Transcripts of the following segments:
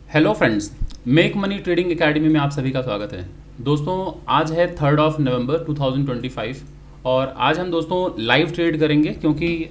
Hello friends, make money trading academy में आप सभी का स्वागत है। दोस्तों, आज है 3 नवंबर 2025 और आज हम दोस्तों लाइव ट्रेड करेंगे क्योंकि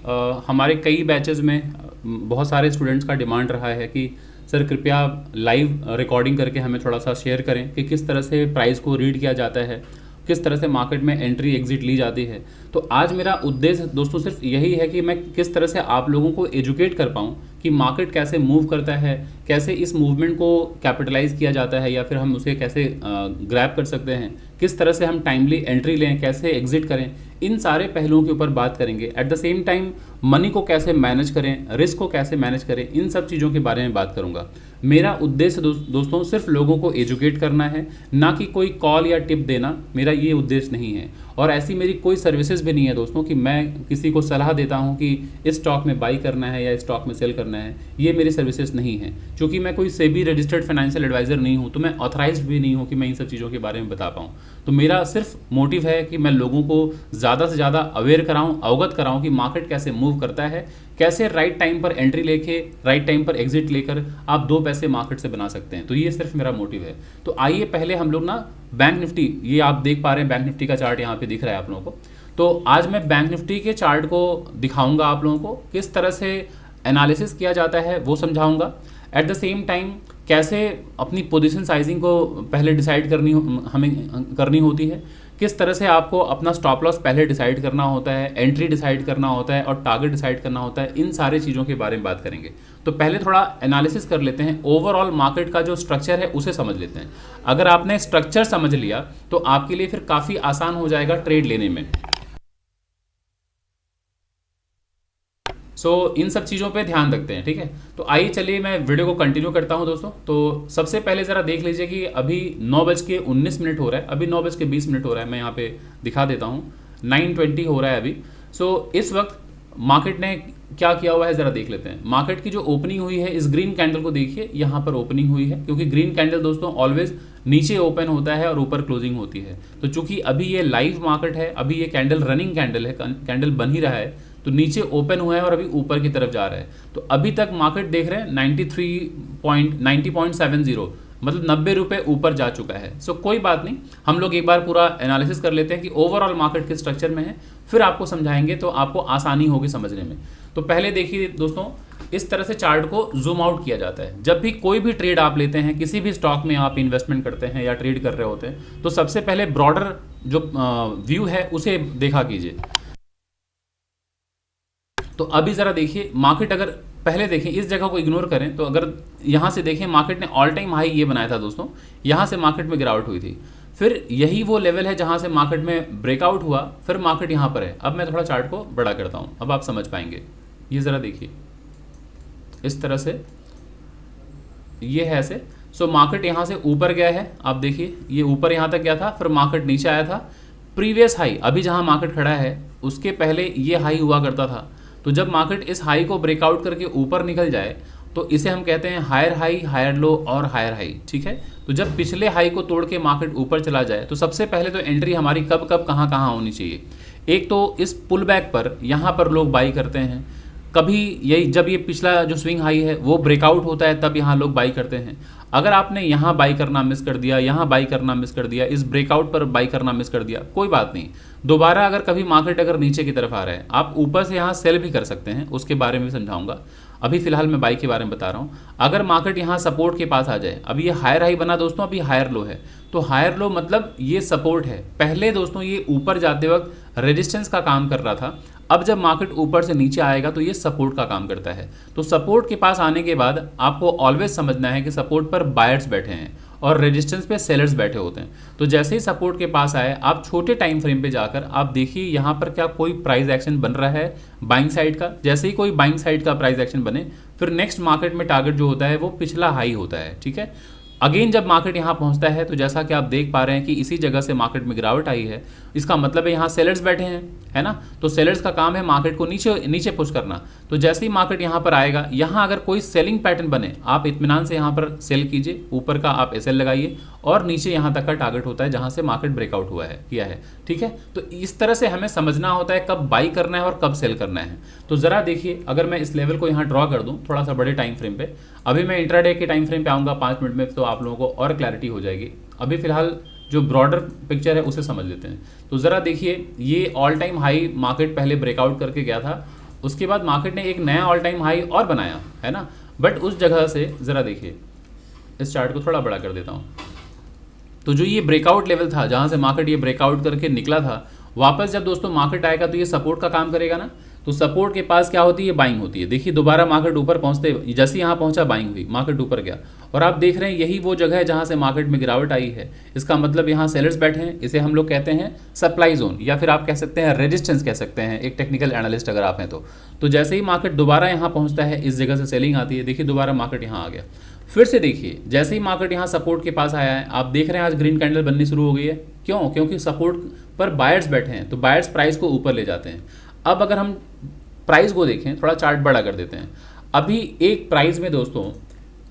हमारे कई बैचेस में बहुत सारे स्टूडेंट्स का डिमांड रहा है कि सर कृपया लाइव रिकॉर्डिंग करके हमें थोड़ा सा शेयर करें कि किस तरह से प्राइस को रीड किया जाता है, किस तरह से मार्केट में एंट्री एग्जिट ली जाती है। तो आज मेरा उद्देश्य दोस्तों सिर्फ यही है कि मैं किस तरह से आप लोगों को एजुकेट कर पाऊँ कि मार्केट कैसे मूव करता है, कैसे इस मूवमेंट को कैपिटलाइज किया जाता है या फिर हम उसे कैसे ग्रैब कर सकते हैं, किस तरह से हम टाइमली एंट्री लें, कैसे एग्जिट करें। इन सारे पहलुओं के ऊपर बात करेंगे। At the same time money को कैसे मैनेज करें, रिस्क को कैसे मैनेज करें, इन सब चीज़ों के बारे में बात करूंगा। मेरा उद्देश्य दोस्तों सिर्फ लोगों को एजुकेट करना है, ना कि कोई कॉल या टिप देना। मेरा ये उद्देश्य नहीं है और ऐसी मेरी कोई सर्विसेज भी नहीं है दोस्तों कि मैं किसी को सलाह देता हूं कि इस स्टॉक में बाई करना है या इस स्टॉक में सेल करना है। ये मेरी सर्विसेज नहीं है। क्योंकि मैं कोई सेबी रजिस्टर्ड फाइनेंशियल एडवाइज़र नहीं हूं, तो मैं ऑथराइज्ड भी नहीं हूं कि मैं इन सब चीज़ों के बारे में बता पाऊँ। तो मेरा सिर्फ मोटिव है कि मैं लोगों को ज़्यादा से ज़्यादा अवेयर कराऊँ, अवगत कराऊँ कि मार्केट कैसे मूव करता है, कैसे राइट टाइम पर एंट्री लेके राइट टाइम पर एग्जिट लेकर आप 2 पैसे मार्केट से बना सकते हैं। तो ये सिर्फ मेरा मोटिव है। तो आइए पहले हम लोग ना बैंक निफ्टी, ये आप देख पा रहे हैं बैंक निफ्टी का चार्ट यहाँ पे दिख रहा है आप लोगों को। तो आज मैं बैंक निफ्टी के चार्ट को दिखाऊंगा आप लोगों को, किस तरह से एनालिसिस किया जाता है वो समझाऊंगा। एट द सेम टाइम कैसे अपनी पोजीशन साइजिंग को पहले डिसाइड हमें करनी होती है, किस तरह से आपको अपना स्टॉप लॉस पहले डिसाइड करना होता है, एंट्री डिसाइड करना होता है और टारगेट डिसाइड करना होता है। इन सारी चीज़ों के बारे में बात करेंगे। तो पहले थोड़ा एनालिसिस कर लेते हैं, ओवरऑल मार्केट का जो स्ट्रक्चर है उसे समझ लेते हैं। अगर आपने स्ट्रक्चर समझ लिया तो आपके लिए फिर काफ़ी आसान हो जाएगा ट्रेड लेने में। इन सब चीज़ों पे ध्यान रखते हैं, ठीक है। तो आइए चलिए मैं वीडियो को कंटिन्यू करता हूं दोस्तों। तो सबसे पहले ज़रा देख लीजिए कि अभी 9:19 हो रहा है, अभी 9:20 हो रहा है। मैं यहाँ पे दिखा देता हूँ, 9:20 हो रहा है अभी। इस वक्त मार्केट ने क्या किया हुआ है ज़रा देख लेते हैं। मार्केट की जो ओपनिंग हुई है, इस ग्रीन कैंडल को देखिए, यहाँ पर ओपनिंग हुई है, क्योंकि ग्रीन कैंडल दोस्तों ऑलवेज नीचे ओपन होता है और ऊपर क्लोजिंग होती है। तो चूंकि अभी ये लाइव मार्केट है, अभी ये कैंडल रनिंग कैंडल है, कैंडल बन ही रहा है, तो नीचे ओपन हुआ है और अभी ऊपर की तरफ जा रहा है। तो अभी तक मार्केट देख रहे हैं 90.70, मतलब 90 रुपये ऊपर जा चुका है। कोई बात नहीं, हम लोग एक बार पूरा एनालिसिस कर लेते हैं कि ओवरऑल मार्केट किस स्ट्रक्चर में है, फिर आपको समझाएंगे तो आपको आसानी होगी समझने में। तो पहले देखिए दोस्तों, इस तरह से चार्ट को जूम आउट किया जाता है। जब भी कोई भी ट्रेड आप लेते हैं, किसी भी स्टॉक में आप इन्वेस्टमेंट करते हैं या ट्रेड कर रहे होते हैं, तो सबसे पहले ब्रॉडर जो व्यू है उसे देखा कीजिए। तो अभी ज़रा देखिए मार्केट, अगर पहले देखें इस जगह को इग्नोर करें, तो अगर यहाँ से देखें मार्केट ने ऑल टाइम हाई ये बनाया था दोस्तों, यहाँ से मार्केट में गिरावट हुई थी। फिर यही वो लेवल है जहाँ से मार्केट में ब्रेकआउट हुआ, फिर मार्केट यहाँ पर है। अब मैं थोड़ा चार्ट को बड़ा करता हूँ, अब आप समझ पाएंगे। ये ज़रा देखिए इस तरह से, ये है ऐसे। मार्केट यहाँ से ऊपर गया है, आप देखिए ये ऊपर यहाँ तक गया था, फिर मार्केट नीचे आया था। प्रीवियस हाई, अभी जहाँ मार्केट खड़ा है उसके पहले ये हाई हुआ करता था। तो जब मार्केट इस हाई को ब्रेकआउट करके ऊपर निकल जाए तो इसे हम कहते हैं हायर हाई, हायर लो और हायर हाई, ठीक है। तो जब पिछले हाई को तोड़ के मार्केट ऊपर चला जाए तो सबसे पहले तो एंट्री हमारी कब कब कहाँ कहाँ होनी चाहिए। एक तो इस पुल बैक पर, यहाँ पर लोग बाई करते हैं। कभी यही जब ये पिछला जो स्विंग हाई है वो ब्रेकआउट होता है, तब यहाँ लोग बाई करते हैं। अगर आपने यहाँ बाई करना मिस कर दिया, यहाँ बाई करना मिस कर दिया, इस ब्रेकआउट पर बाई करना मिस कर दिया, कोई बात नहीं। दोबारा अगर कभी मार्केट अगर नीचे की तरफ आ रहा है, आप ऊपर से यहाँ सेल भी कर सकते हैं, उसके बारे में भी समझाऊंगा। अभी फिलहाल मैं बाई के बारे में बता रहा हूँ। अगर मार्केट यहाँ सपोर्ट के पास आ जाए, अभी ये हायर हाई बना दोस्तों, अभी हायर लो है, तो हायर लो मतलब ये सपोर्ट है। पहले दोस्तों ये ऊपर जाते वक्त रेजिस्टेंस का काम कर रहा था, अब जब मार्केट ऊपर से नीचे आएगा तो ये सपोर्ट का काम करता है। तो सपोर्ट के पास आने के बाद आपको ऑलवेज समझना है कि सपोर्ट पर बायर्स बैठे हैं और रेजिस्टेंस पे सेलर्स बैठे होते हैं। तो जैसे ही सपोर्ट के पास आए, आप छोटे टाइम फ्रेम पे जाकर आप देखिए यहाँ पर क्या कोई प्राइस एक्शन बन रहा है बाइंग साइड का। जैसे ही कोई बाइंग साइड का प्राइस एक्शन बने, फिर नेक्स्ट मार्केट में टारगेट जो होता है वो पिछला हाई होता है, ठीक है। अगेन जब मार्केट यहाँ पहुँचता है तो जैसा कि आप देख पा रहे हैं कि इसी जगह से मार्केट में गिरावट आई है, इसका मतलब है यहाँ सेलर्स बैठे हैं, है ना। तो सेलर्स का काम है मार्केट को नीचे नीचे पुश करना। तो जैसे ही मार्केट यहाँ पर आएगा, यहाँ अगर कोई सेलिंग पैटर्न बने, आप इत्मीनान से यहाँ पर सेल कीजिए, ऊपर का आप एसएल लगाइए और नीचे यहाँ तक का टारगेट होता है जहाँ से मार्केट ब्रेकआउट हुआ है, किया है, ठीक है। तो इस तरह से हमें समझना होता है कब बाई करना है और कब सेल करना है। तो ज़रा देखिए, अगर मैं इस लेवल को यहाँ ड्रॉ कर दूँ थोड़ा सा बड़े टाइम फ्रेम पे, अभी मैं इंट्राडे के टाइम फ्रेम पे आऊँगा 5 मिनट में, तो आप लोगों को और क्लैरिटी हो जाएगी। अभी फिलहाल जो ब्रॉडर पिक्चर है उसे समझ लेते हैं। तो ज़रा देखिए, ये ऑल टाइम हाई मार्केट पहले ब्रेकआउट करके गया था, उसके बाद मार्केट ने एक नया ऑल टाइम हाई और बनाया है ना, बट उस जगह से ज़रा देखिए, इस चार्ट को थोड़ा बड़ा कर देता हूँ। तो जो ये ब्रेकआउट लेवल था जहाँ से मार्केट ये ब्रेकआउट करके निकला था, वापस जब दोस्तों मार्केट आएगा तो ये सपोर्ट का काम करेगा ना। तो सपोर्ट के पास क्या होती है, बाइंग होती है। देखिए दोबारा मार्केट ऊपर पहुँचते, जैसे यहाँ पहुँचा बाइंग हुई, मार्केट ऊपर गया, और आप देख रहे हैं यही वो जगह है जहाँ से मार्केट में गिरावट आई है। इसका मतलब यहाँ सेलर्स बैठे हैं, इसे हम लोग कहते हैं सप्लाई जोन, या फिर आप कह सकते हैं रेजिस्टेंस कह सकते हैं, एक टेक्निकल एनालिस्ट अगर आप हैं तो जैसे ही मार्केट दोबारा यहाँ पहुँचता है, इस जगह से सेलिंग आती है, देखिए दोबारा मार्केट यहाँ आ गया। फिर से देखिए, जैसे ही मार्केट यहाँ सपोर्ट के पास आया है, आप देख रहे हैं आज ग्रीन कैंडल बननी शुरू हो गई है। क्यों? क्योंकि सपोर्ट पर बायर्स बैठे हैं, तो बायर्स प्राइस को ऊपर ले जाते हैं। अब अगर हम प्राइस को देखें, थोड़ा चार्ट बड़ा कर देते हैं। अभी एक प्राइस में दोस्तों,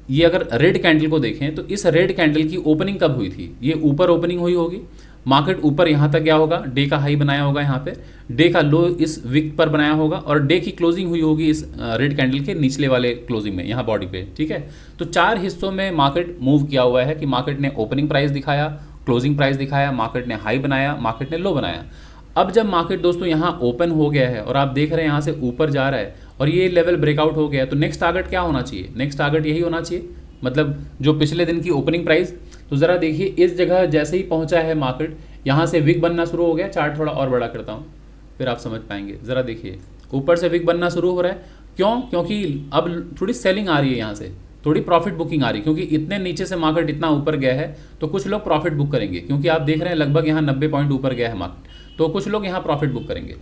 ये अगर रेड कैंडल को देखें तो इस रेड कैंडल की ओपनिंग कब हुई थी? ये ऊपर ओपनिंग हुई होगी, मार्केट ऊपर यहाँ तक गया होगा, डे का हाई बनाया होगा, यहाँ पे डे का लो इस विक पर बनाया होगा, और डे की क्लोजिंग हुई होगी इस रेड कैंडल के निचले वाले क्लोजिंग में, यहाँ बॉडी पे। ठीक है, तो 4 हिस्सों में मार्केट मूव किया हुआ है कि मार्केट ने ओपनिंग प्राइस दिखाया, क्लोजिंग प्राइस दिखाया, मार्केट ने हाई बनाया, मार्केट ने लो बनाया। अब जब मार्केट दोस्तों यहाँ ओपन हो गया है और आप देख रहे हैं यहाँ से ऊपर जा रहा है और ये लेवल ब्रेकआउट हो गया है, तो नेक्स्ट टारगेट क्या होना चाहिए? नेक्स्ट टारगेट यही होना चाहिए, मतलब जो पिछले दिन की ओपनिंग प्राइस। तो ज़रा देखिए, इस जगह जैसे ही पहुँचा है मार्केट, यहाँ से विक बनना शुरू हो गया। चार्ट थोड़ा और बड़ा करता हूँ, फिर आप समझ पाएंगे। ज़रा देखिए, ऊपर से विक बनना शुरू हो रहा है। क्यों? क्योंकि अब थोड़ी सेलिंग आ रही है, यहाँ से थोड़ी प्रॉफिट बुकिंग आ रही है, क्योंकि इतने नीचे से मार्केट इतना ऊपर गया है, तो कुछ लोग प्रॉफिट बुक करेंगे, क्योंकि आप देख रहे हैं लगभग यहाँ 90 पॉइंट ऊपर गया है मार्केट, तो कुछ लोग यहाँ प्रॉफिट बुक करेंगे।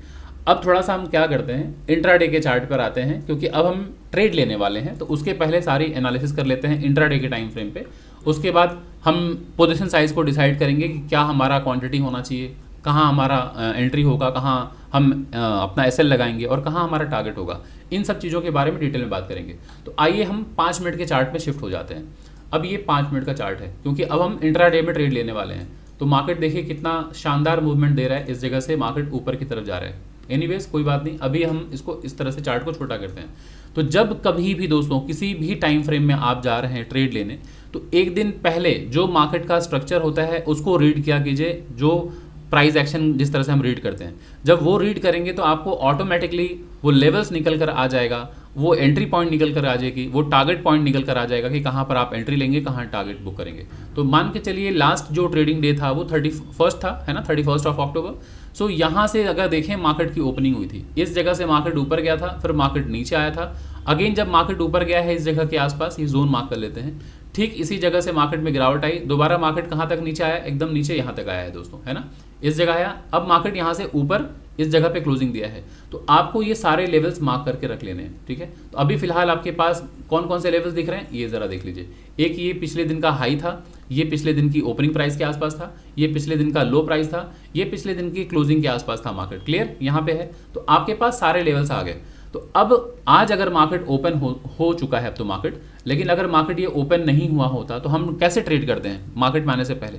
अब थोड़ा सा हम क्या करते हैं, इंट्राडे के चार्ट पर आते हैं, क्योंकि अब हम ट्रेड लेने वाले हैं, तो उसके पहले सारी एनालिसिस कर लेते हैं इंट्राडे के टाइम फ्रेम पे। उसके बाद हम पोजीशन साइज को डिसाइड करेंगे कि क्या हमारा क्वांटिटी होना चाहिए, कहाँ हमारा एंट्री होगा, कहाँ हम अपना एसएल लगाएंगे, और कहाँ हमारा टारगेट होगा। इन सब चीज़ों के बारे में डिटेल में बात करेंगे। तो आइए हम 5 मिनट के चार्ट में शिफ्ट हो जाते हैं। अब ये 5 मिनट का चार्ट है, क्योंकि अब हम इंट्राडे में ट्रेड लेने वाले हैं। तो मार्केट देखिए कितना शानदार मूवमेंट दे रहा है, इस जगह से मार्केट ऊपर की तरफ जा रहा है। एनीवेज कोई बात नहीं, अभी हम इसको इस तरह से चार्ट को छोटा करते हैं। तो जब कभी भी दोस्तों किसी भी टाइम फ्रेम में आप जा रहे हैं ट्रेड लेने, तो एक दिन पहले जो मार्केट का स्ट्रक्चर होता है उसको रीड किया कीजिए, जो प्राइस एक्शन जिस तरह से हम रीड करते हैं। जब वो रीड करेंगे तो आपको ऑटोमेटिकली वो लेवल्स निकल कर आ जाएगा, वो एंट्री पॉइंट निकल कर आ जाएगी, वो टारगेट पॉइंट निकल कर आ जाएगा कि कहाँ पर आप एंट्री लेंगे, कहाँ टारगेट बुक करेंगे। तो मान के चलिए लास्ट जो ट्रेडिंग डे था वो 31 था, है ना, 31 अक्टूबर। सो यहाँ से अगर देखें मार्केट की ओपनिंग हुई थी, इस जगह से मार्केट ऊपर गया था, फिर मार्केट नीचे आया था। अगेन जब मार्केट ऊपर गया है इस जगह के आसपास, ये जोन मार्क कर लेते हैं, ठीक इसी जगह से मार्केट में गिरावट आई, दोबारा मार्केट कहाँ तक नीचे आया, एकदम नीचे यहाँ तक आया है दोस्तों, है ना, इस जगह आया। अब मार्केट यहाँ से ऊपर इस जगह पे क्लोजिंग दिया है, तो आपको ये सारे लेवल्स मार्क करके रख लेने हैं। ठीक है, तो अभी फिलहाल आपके पास कौन कौन से लेवल्स दिख रहे हैं, ये जरा देख लीजिए। एक ये पिछले दिन का हाई था, ये पिछले दिन की ओपनिंग प्राइस के आसपास था, ये पिछले दिन का लो प्राइस था, ये पिछले दिन की क्लोजिंग के आसपास था मार्केट। क्लियर, यहाँ पे है, तो आपके पास सारे लेवल्स आ गए। तो अब आज अगर मार्केट ओपन हो चुका है अब तो मार्केट, लेकिन अगर मार्केट ये ओपन नहीं हुआ होता तो हम कैसे ट्रेड करते हैं मार्केट में आने से पहले।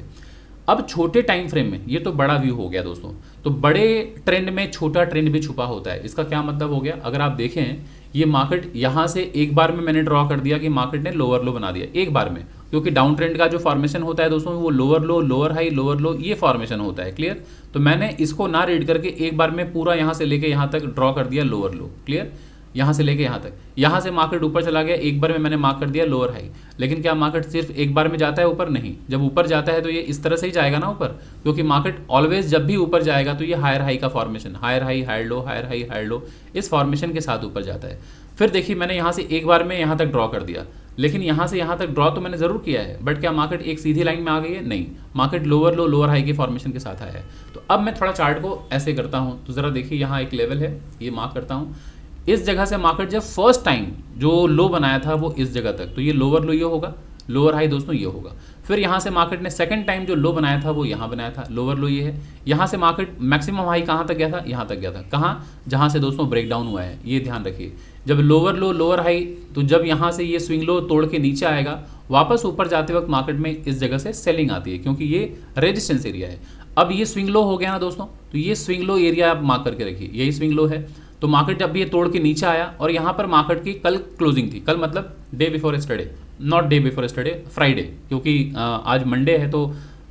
अब छोटे टाइम फ्रेम में, ये तो बड़ा व्यू हो गया दोस्तों, तो बड़े ट्रेंड में छोटा ट्रेंड भी छुपा होता है। इसका क्या मतलब हो गया, अगर आप देखें ये मार्केट यहाँ से एक बार में मैंने ड्रॉ कर दिया कि मार्केट ने लोअर लो बना दिया एक बार में, क्योंकि डाउन ट्रेंड का जो फॉर्मेशन होता है दोस्तों वो लोअर लो, लोअर हाई, लोअर लो, ये फॉर्मेशन होता है। क्लियर, तो मैंने इसको ना रीड करके एक बार में पूरा यहाँ से लेके यहाँ तक ड्रॉ कर दिया लोअर लो। क्लियर, यहाँ से लेके यहाँ तक, यहाँ से मार्केट ऊपर चला गया, एक बार में मैंने मार्क कर दिया लोअर हाई। लेकिन क्या मार्केट सिर्फ एक बार में जाता है ऊपर? नहीं, जब ऊपर जाता है तो ये इस तरह से ही जाएगा ना ऊपर, क्योंकि मार्केट ऑलवेज जब भी ऊपर जाएगा तो ये हायर हाई का formation, higher high, higher low, higher high, higher low, इस फॉर्मेशन के साथ ऊपर जाता है। फिर देखिए मैंने यहाँ से एक बार में यहाँ तक ड्रॉ कर दिया, लेकिन यहाँ से यहाँ तक ड्रॉ तो मैंने जरूर किया है, बट क्या मार्केट एक सीधी लाइन में आ गई है? नहीं, मार्केट लोअर लो, लोअर हाई के फॉर्मेशन के साथ आया है। तो अब मैं थोड़ा चार्ट को ऐसे करता हूँ, तो जरा देखिए यहाँ एक लेवल है, ये मार्क करता हूँ। इस जगह से मार्केट जब फर्स्ट टाइम जो लो बनाया था वो इस जगह तक, तो ये लोअर लो ये होगा, लोअर हाई दोस्तों ये होगा। फिर यहाँ से मार्केट ने सेकंड टाइम जो लो बनाया था वो यहाँ बनाया था, लोअर लो ये है। यहाँ से मार्केट मैक्सिमम हाई कहाँ तक गया था? यहाँ तक गया था। कहाँ? जहाँ से दोस्तों ब्रेकडाउन हुआ है, ये ध्यान रखिए। जब लोअर लो, लोअर हाई, तो जब यहाँ से ये स्विंग लो तोड़ के नीचे आएगा, वापस ऊपर जाते वक्त मार्केट में इस जगह से सेलिंग आती है, क्योंकि ये रेजिस्टेंस एरिया है। अब ये स्विंग लो हो गया ना दोस्तों, तो ये स्विंग लो एरिया आप मार्क करके रखिए, यही स्विंग लो है। तो मार्केट जब ये तोड़ के नीचे आया और यहाँ पर मार्केट की कल क्लोजिंग थी, कल मतलब day before yesterday, not day before yesterday, Friday, क्योंकि आज मंडे है तो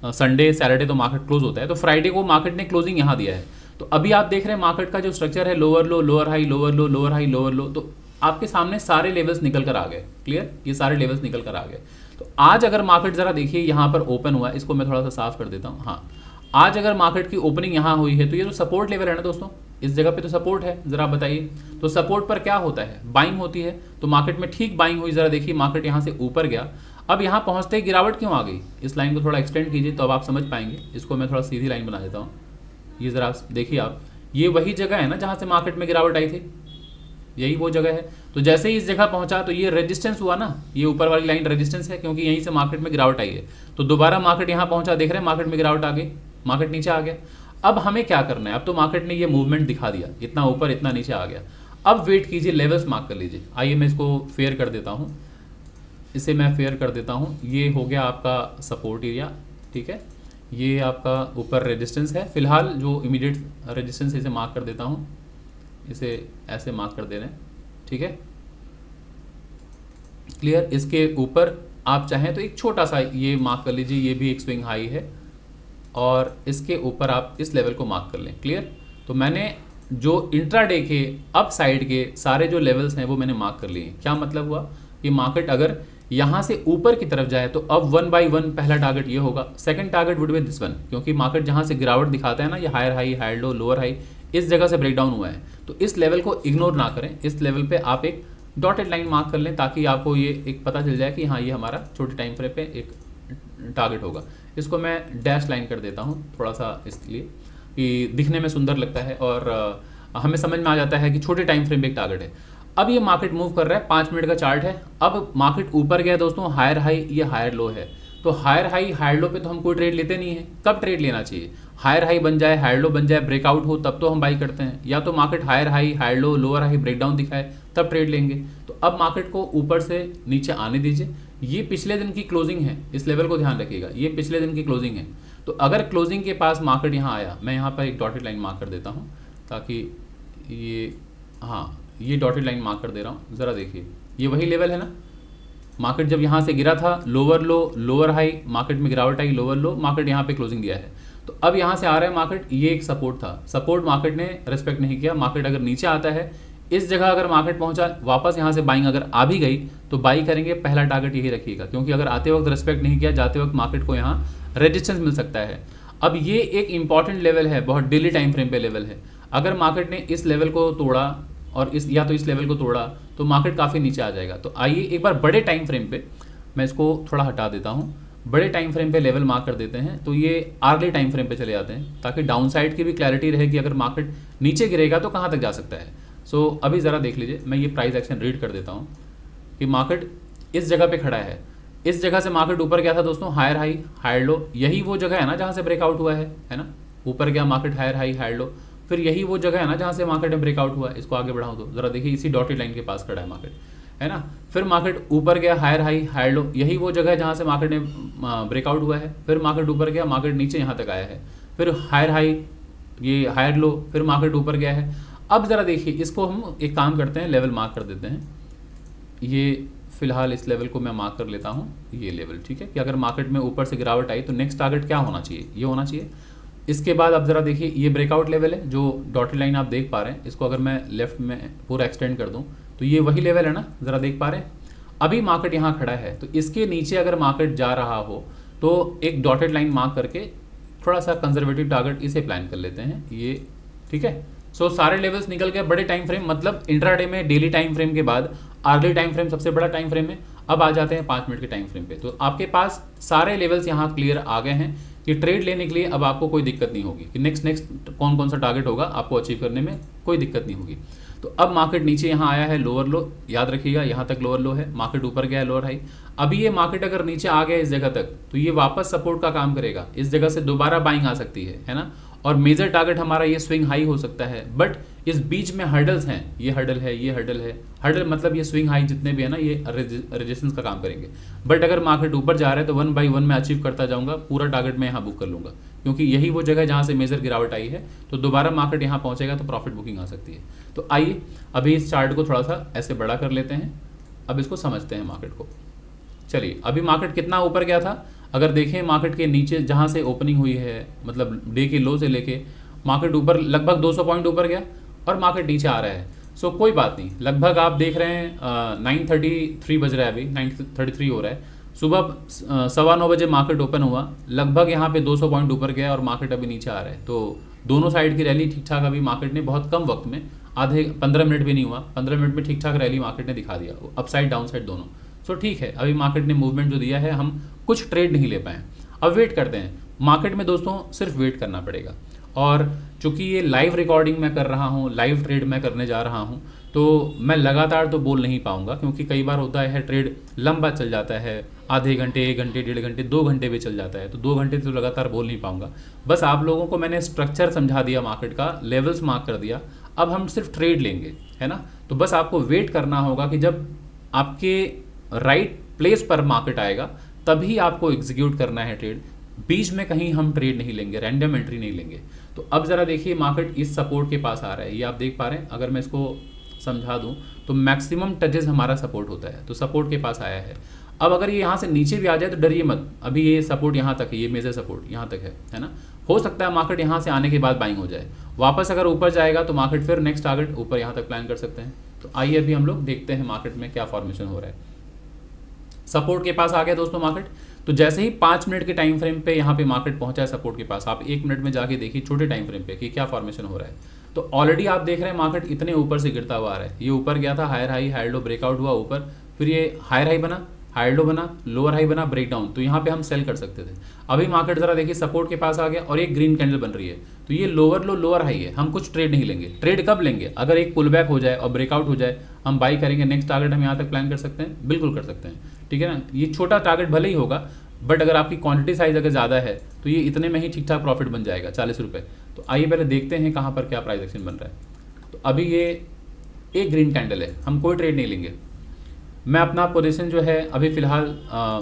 संडे सैटरडे तो मार्केट क्लोज होता है, तो फ्राइडे को मार्केट ने क्लोजिंग यहाँ दिया है। तो अभी आप देख रहे हैं मार्केट का जो स्ट्रक्चर है, लोअर लो, लोअर हाई, लोअर लो, लोअर हाई, लोअर लो, तो आपके सामने सारे लेवल्स निकल कर आ गए। क्लियर, ये सारे लेवल्स निकल कर आ गए। तो आज अगर मार्केट जरा देखिए यहाँ पर ओपन हुआ है, इसको मैं थोड़ा सा साफ कर देता हूँ। हाँ, आज अगर मार्केट की ओपनिंग यहाँ हुई है तो ये तो सपोर्ट लेवल है ना दोस्तों, इस जगह पे तो सपोर्ट है। जरा बताइए, तो सपोर्ट पर क्या होता है, बाइंग होती है। तो मार्केट में ठीक बाइंग हुई, जरा देखिए मार्केट यहाँ से ऊपर गया, अब यहाँ पहुँचते ही गिरावट क्यों आ गई। इस लाइन को थोड़ा एक्सटेंड कीजिए तो अब आप समझ पाएंगे। इसको मैं थोड़ा सीधी लाइन बना देता हूँ, ये जरा देखिए आप, ये वही जगह है ना जहाँ से मार्केट में गिरावट आई थी, यही वो जगह है। तो जैसे ही इस जगह पहुंचा तो ये रेजिस्टेंस हुआ ना, ये ऊपर वाली लाइन रेजिस्टेंस है, क्योंकि यहीं से मार्केट में गिरावट आई है। तो दोबारा मार्केट यहाँ पहुंचा, देख रहे हैं मार्केट में गिरावट आ गई, मार्केट नीचे आ गया। अब हमें क्या करना है, अब तो मार्केट ने ये मूवमेंट दिखा दिया, इतना ऊपर इतना नीचे आ गया। अब वेट कीजिए, लेवल्स मार्क कर लीजिए। आइए मैं इसको फेयर कर देता हूँ, इसे मैं फेयर कर देता हूँ। ये हो गया आपका सपोर्ट एरिया, ठीक है, ये आपका ऊपर रेजिस्टेंस है। फिलहाल जो इमीडिएट रेजिस्टेंस, इसे मार्क कर देता हूँ, इसे ऐसे मार्क कर दे रहे हैं, ठीक है, क्लियर। इसके ऊपर आप चाहें तो एक छोटा सा ये मार्क कर लीजिए, ये भी एक स्विंग हाई है, और इसके ऊपर आप इस लेवल को मार्क कर लें। क्लियर, तो मैंने जो इंट्राडे के अप साइड के सारे जो लेवल्स हैं वो मैंने मार्क कर लिए। क्या मतलब हुआ कि मार्केट अगर यहाँ से ऊपर की तरफ जाए तो अब 1 बाई 1 पहला टारगेट ये होगा, second target would be this one, क्योंकि मार्केट जहाँ से गिरावट दिखाता है ना, ये higher high, higher low, lower high, इस जगह से ब्रेकडाउन हुआ है। तो इस लेवल को इग्नोर ना करें, इस लेवल पे आप एक डॉटेड लाइन मार्क कर लें, ताकि आपको ये एक पता चल जाए कि हाँ ये हमारा छोटे टाइम फ्रेम पे एक टारगेट होगा। इसको मैं डैश लाइन कर देता हूँ थोड़ा सा, इसलिए कि दिखने में सुंदर लगता है और हमें समझ में आ जाता है कि छोटे टाइम फ्रेम पे एक टारगेट है। अब ये मार्केट मूव कर रहा है, 5 मिनट का चार्ट है। अब मार्केट ऊपर गया दोस्तों, हायर हाई, ये हायर लो है। तो हायर हाई हायर लो पे तो हम कोई ट्रेड लेते नहीं है। कब ट्रेड लेना चाहिए, हायर हाई बन जाए, हायर लो बन जाए, ब्रेकआउट हो तब तो हम बाई करते हैं, या तो market higher high, higher low, lower high, breakdown दिखाए तब ट्रेड लेंगे। तो अब मार्केट को ऊपर से नीचे आने दीजिए। ये पिछले दिन की क्लोजिंग है, इस लेवल को ध्यान रखिएगा, ये पिछले दिन की क्लोजिंग है। तो अगर क्लोजिंग के पास मार्केट यहाँ आया, मैं यहाँ पर एक डॉटेड लाइन मार्क कर देता हूँ, ताकि ये, हाँ ये डॉटेड लाइन मार्क कर दे रहा हूँ, ज़रा देखिए ये वही लेवल है ना। मार्केट जब यहाँ से गिरा था, लोअर लो, लोअर हाई, मार्केट में गिरावट आई, लोअर लो, मार्केट यहाँ पे क्लोजिंग दिया है। तो अब यहाँ से आ रहा है मार्केट, ये एक सपोर्ट था, सपोर्ट मार्केट ने रेस्पेक्ट नहीं किया। मार्केट अगर नीचे आता है, इस जगह अगर मार्केट पहुंचा, वापस यहाँ से बाइंग अगर आ भी गई तो बाई करेंगे, पहला टारगेट यही रखिएगा, क्योंकि अगर आते वक्त रेस्पेक्ट नहीं किया, जाते वक्त मार्केट को यहाँ रेजिस्टेंस मिल सकता है। अब ये एक इंपॉर्टेंट लेवल है, बहुत डेली टाइम फ्रेम पे लेवल है। अगर मार्केट ने इस लेवल को तोड़ा और इस, या तो इस लेवल को तोड़ा, तो मार्केट काफ़ी नीचे आ जाएगा। तो आइए एक बार बड़े टाइम फ्रेम पे, मैं इसको थोड़ा हटा देता हूँ, बड़े टाइम फ्रेम पे लेवल मार्क कर देते हैं। तो ये आर्ली टाइम फ्रेम पे चले जाते हैं, ताकि डाउन साइड की भी क्लैरिटी रहे कि अगर मार्केट नीचे गिरेगा तो कहाँ तक जा सकता है। सो अभी ज़रा देख लीजिए, मैं ये प्राइस एक्शन रीड कर देता हूँ कि मार्केट इस जगह पे खड़ा है। इस जगह से मार्केट ऊपर गया था दोस्तों, हायर हाई, हायर लो, यही वो जगह है ना जहाँ से ब्रेकआउट हुआ है ना। ऊपर गया market, higher high, higher low, फिर यही वो जगह है ना जहाँ से मार्केट में ब्रेकआउट हुआ है। इसको आगे बढ़ाओ तो ज़रा देखिए, इसी डॉटेड लाइन के पास खड़ा है मार्केट, है ना। फिर मार्केट ऊपर गया, हायर हाई, हायर लो, यही वो जगह है जहाँ से मार्केट ने ब्रेकआउट हुआ है। फिर मार्केट ऊपर गया, मार्केट नीचे यहाँ तक आया है, फिर हायर हाई, ये हायर लो, फिर मार्केट ऊपर गया है। अब ज़रा देखिए, इसको हम एक काम करते हैं, लेवल मार्क कर देते हैं। ये फिलहाल इस लेवल को मैं मार्क कर लेता हूँ, ये लेवल, ठीक है, कि अगर मार्केट में ऊपर से गिरावट आई तो नेक्स्ट टारगेट क्या होना चाहिए, ये होना चाहिए। इसके बाद अब ज़रा देखिए, ये ब्रेकआउट लेवल है, जो डॉटेड लाइन आप देख पा रहे हैं। इसको अगर मैं लेफ्ट में पूरा एक्सटेंड कर दूँ तो ये वही लेवल है ना, ज़रा देख पा रहे हैं। अभी मार्केट यहाँ खड़ा है, तो इसके नीचे अगर मार्केट जा रहा हो तो एक डॉटेड लाइन मार्क करके थोड़ा सा कंजर्वेटिव टारगेट इसे प्लान कर लेते हैं, ये, ठीक है। सो सारे लेवल्स निकल गए। बड़े टाइम फ्रेम मतलब इंट्राडे में डेली टाइम फ्रेम के बाद आर्ली टाइम फ्रेम सबसे बड़ा टाइम फ्रेम है। अब आ जाते हैं 5 मिनट के टाइम फ्रेम पे। तो आपके पास सारे लेवल्स यहाँ क्लियर आ गए हैं कि ट्रेड लेने के लिए अब आपको कोई दिक्कत नहीं होगी कि नेक्स्ट कौन कौन सा टारगेट होगा, आपको अचीव करने में कोई दिक्कत नहीं होगी। तो अब मार्केट नीचे यहाँ आया है, लोअर लो, याद रखिएगा यहाँ तक लोअर लो है। मार्केट ऊपर गया है, लोअर हाई। अभी ये मार्केट अगर नीचे आ गया इस जगह तक तो ये वापस सपोर्ट का काम करेगा, इस जगह से दोबारा बाइंग आ सकती है ना। और मेजर टारगेट हमारा ये स्विंग हाई हो सकता है, बट इस बीच में हर्डल्स हैं, ये हर्डल है, ये हर्डल है। हर्डल मतलब ये स्विंग हाई जितने भी है ना, ये रेजिस्टेंस का काम करेंगे। बट अगर मार्केट ऊपर जा रहा है तो 1 बाई 1 मैं अचीव करता जाऊंगा, पूरा टारगेट मैं यहाँ बुक कर लूँगा, क्योंकि यही वो जगह है जहाँ से मेजर गिरावट आई है। तो दोबारा मार्केट यहाँ पहुँचेगा तो प्रॉफिट बुकिंग आ सकती है। तो आइए अभी इस चार्ट को थोड़ा सा ऐसे बड़ा कर लेते हैं, अब इसको समझते हैं मार्केट को। चलिए, अभी मार्केट कितना ऊपर गया था, अगर देखें मार्केट के नीचे जहाँ से ओपनिंग हुई है, मतलब डे के लो से लेके मार्केट ऊपर लगभग 200 पॉइंट ऊपर गया और मार्केट नीचे आ रहा है। सो कोई बात नहीं, लगभग आप देख रहे हैं 9:33 बज रहा है, अभी 9:33 हो रहा है। सुबह 9:15 बजे मार्केट ओपन हुआ, लगभग यहाँ पे 200 पॉइंट ऊपर गया और मार्केट अभी नीचे आ रहा है। तो दोनों साइड की रैली ठीक ठाक अभी मार्केट ने बहुत कम वक्त में, आधे 15 मिनट भी नहीं हुआ, 15 मिनट में ठीक ठाक रैली मार्केट ने दिखा दिया, अपसाइड डाउन साइड दोनों। सो ठीक है, अभी मार्केट ने मूवमेंट जो दिया है, हम कुछ ट्रेड नहीं ले पाए। अब वेट करते हैं मार्केट में दोस्तों, सिर्फ वेट करना पड़ेगा। और चूंकि ये लाइव रिकॉर्डिंग मैं कर रहा हूँ, लाइव ट्रेड मैं करने जा रहा हूँ, तो मैं लगातार तो बोल नहीं पाऊंगा, क्योंकि कई बार होता है ट्रेड लंबा चल जाता है, आधे घंटे, 1 घंटे, 1.5 घंटे, 2 घंटे भी चल जाता है। तो 2 घंटे तो लगातार बोल नहीं पाऊंगा। बस आप लोगों को मैंने स्ट्रक्चर समझा दिया, मार्केट का लेवल्स मार्क कर दिया, अब हम सिर्फ ट्रेड लेंगे, है ना। तो बस आपको वेट करना होगा कि जब आपके राइट प्लेस पर मार्केट आएगा तभी आपको एग्जीक्यूट करना है ट्रेड। बीच में कहीं हम ट्रेड नहीं लेंगे, रैंडम एंट्री नहीं लेंगे। तो अब ज़रा देखिए, मार्केट इस सपोर्ट के पास आ रहा है, ये आप देख पा रहे हैं। अगर मैं इसको समझा दूं तो मैक्सिमम टचेस हमारा सपोर्ट होता है, तो सपोर्ट के पास आया है। अब अगर ये यहाँ से नीचे भी आ जाए तो डरिए मत, अभी ये सपोर्ट यहाँ तक है, ये मेजर सपोर्ट यहाँ तक है ना। हो सकता है मार्केट यहाँ से आने के बाद बाइंग हो जाए, वापस अगर ऊपर जाएगा तो मार्केट फिर नेक्स्ट टारगेट ऊपर यहाँ तक प्लान कर सकते हैं। तो आइए अभी हम लोग देखते हैं मार्केट में क्या फॉर्मेशन हो रहा है। सपोर्ट के पास आ गया दोस्तों मार्केट। तो जैसे ही 5 मिनट के टाइम फ्रेम पे यहाँ पे मार्केट पहुंचा है सपोर्ट के पास, आप 1 मिनट में जाके देखिए छोटे टाइम फ्रेम पे कि क्या फॉर्मेशन हो रहा है। तो ऑलरेडी आप देख रहे हैं मार्केट इतने ऊपर से गिरता हुआ आ रहा है। ये ऊपर गया था, higher high higher low breakout हुआ ऊपर, फिर ये हायर हाई बना, हायर लो बना, लोअर हाई बना, ब्रेकडाउन। तो यहाँ पे हम सेल कर सकते थे। अभी मार्केट जरा देखिए सपोर्ट के पास आ गया और एक ग्रीन कैंडल बन रही है, तो ये लोअर लो लोअर हाई है। हम कुछ ट्रेड नहीं लेंगे। ट्रेड कब लेंगे? अगर एक पुल बैक हो जाए और ब्रेकआउट हो जाए, हम बाई करेंगे। नेक्स्ट टारगेट हम यहाँ तक प्लान कर सकते हैं, बिल्कुल कर सकते हैं, ठीक है ना। ये छोटा टारगेट भले ही होगा, बट अगर आपकी क्वांटिटी साइज अगर ज़्यादा है तो ये इतने में ही ठीक ठाक प्रॉफिट बन जाएगा, 40 रुपये। तो आइए पहले देखते हैं कहाँ पर क्या प्राइस एक्शन बन रहा है। तो अभी ये एक ग्रीन कैंडल है, हम कोई ट्रेड नहीं लेंगे। मैं अपना पोजीशन जो है अभी फिलहाल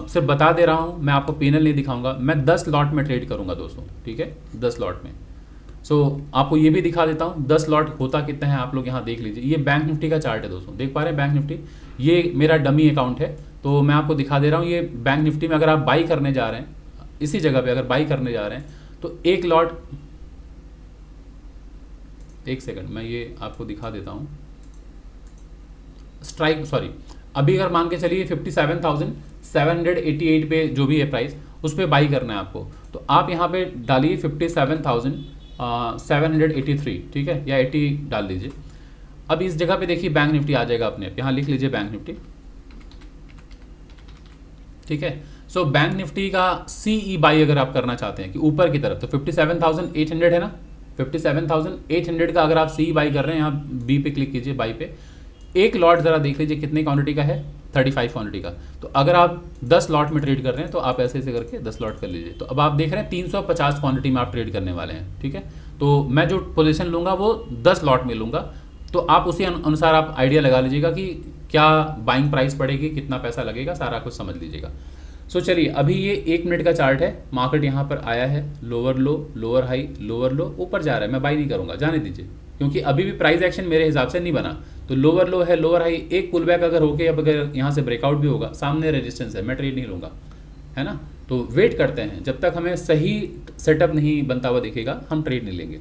सिर्फ बता दे रहा हूँ, मैं आपको पैनल नहीं दिखाऊंगा। मैं 10 लॉट में ट्रेड करूँगा दोस्तों, ठीक है, 10 लॉट में। आपको ये भी दिखा देता हूँ 10 लॉट होता कितना है, आप लोग यहाँ देख लीजिए। ये बैंक निफ्टी का चार्ट है दोस्तों, देख पा रहे हैं बैंक निफ्टी। ये मेरा डमी अकाउंट है, तो मैं आपको दिखा दे रहा हूँ। ये बैंक निफ्टी में अगर आप बाई करने जा रहे हैं, इसी जगह पे अगर बाई करने जा रहे हैं तो एक लॉट, एक सेकंड मैं ये आपको दिखा देता हूँ। स्ट्राइक, सॉरी, अभी अगर मान के चलिए 57,788 पे जो भी है प्राइस, उस पर बाई करना है आपको। तो आप यहाँ पे डालिए 57,783, ठीक है, या 80 डाल दीजिए। अब इस जगह पे देखिए बैंक निफ्टी आ जाएगा अपने, यहाँ लिख लीजिए बैंक निफ्टी, ठीक है। बैंक निफ्टी का CE बाई अगर आप करना चाहते हैं कि ऊपर की तरफ, तो 57,800 है ना, 57,800 का अगर आप CE बाई कर रहे हैं, यहाँ बी पे क्लिक कीजिए, बाई पे। एक लॉट जरा देख लीजिए कितनी क्वांटिटी का है, 35 क्वांटिटी का। तो अगर आप 10 लॉट में ट्रेड कर रहे हैं तो आप ऐसे ऐसे करके 10 लॉट कर लीजिए। तो अब आप देख रहे हैं 350 क्वांटिटी में आप ट्रेड करने वाले हैं, ठीक है। तो मैं जो पोजीशन लूँगा वो 10 लॉट में लूँगा। तो आप उसी अनुसार आप आइडिया लगा लीजिएगा कि क्या बाइंग प्राइस पड़ेगी, कितना पैसा लगेगा, सारा कुछ समझ लीजिएगा। चलिए, अभी ये 1 मिनट का चार्ट है। मार्केट यहाँ पर आया है, लोअर लो लोअर हाई लोअर लो, ऊपर जा रहा है। मैं बाई नहीं करूँगा, जाने दीजिए, क्योंकि अभी भी प्राइस एक्शन मेरे हिसाब से नहीं बना। तो लोअर लो है, लोअर हाई, एक पुल बैक अगर होके, अब अगर यहाँ से ब्रेकआउट भी होगा, सामने रेजिस्टेंस है, मैं ट्रेड नहीं लूँगा, है ना। तो वेट करते हैं, जब तक हमें सही सेटअप नहीं बनता हुआ दिखेगा हम ट्रेड नहीं लेंगे।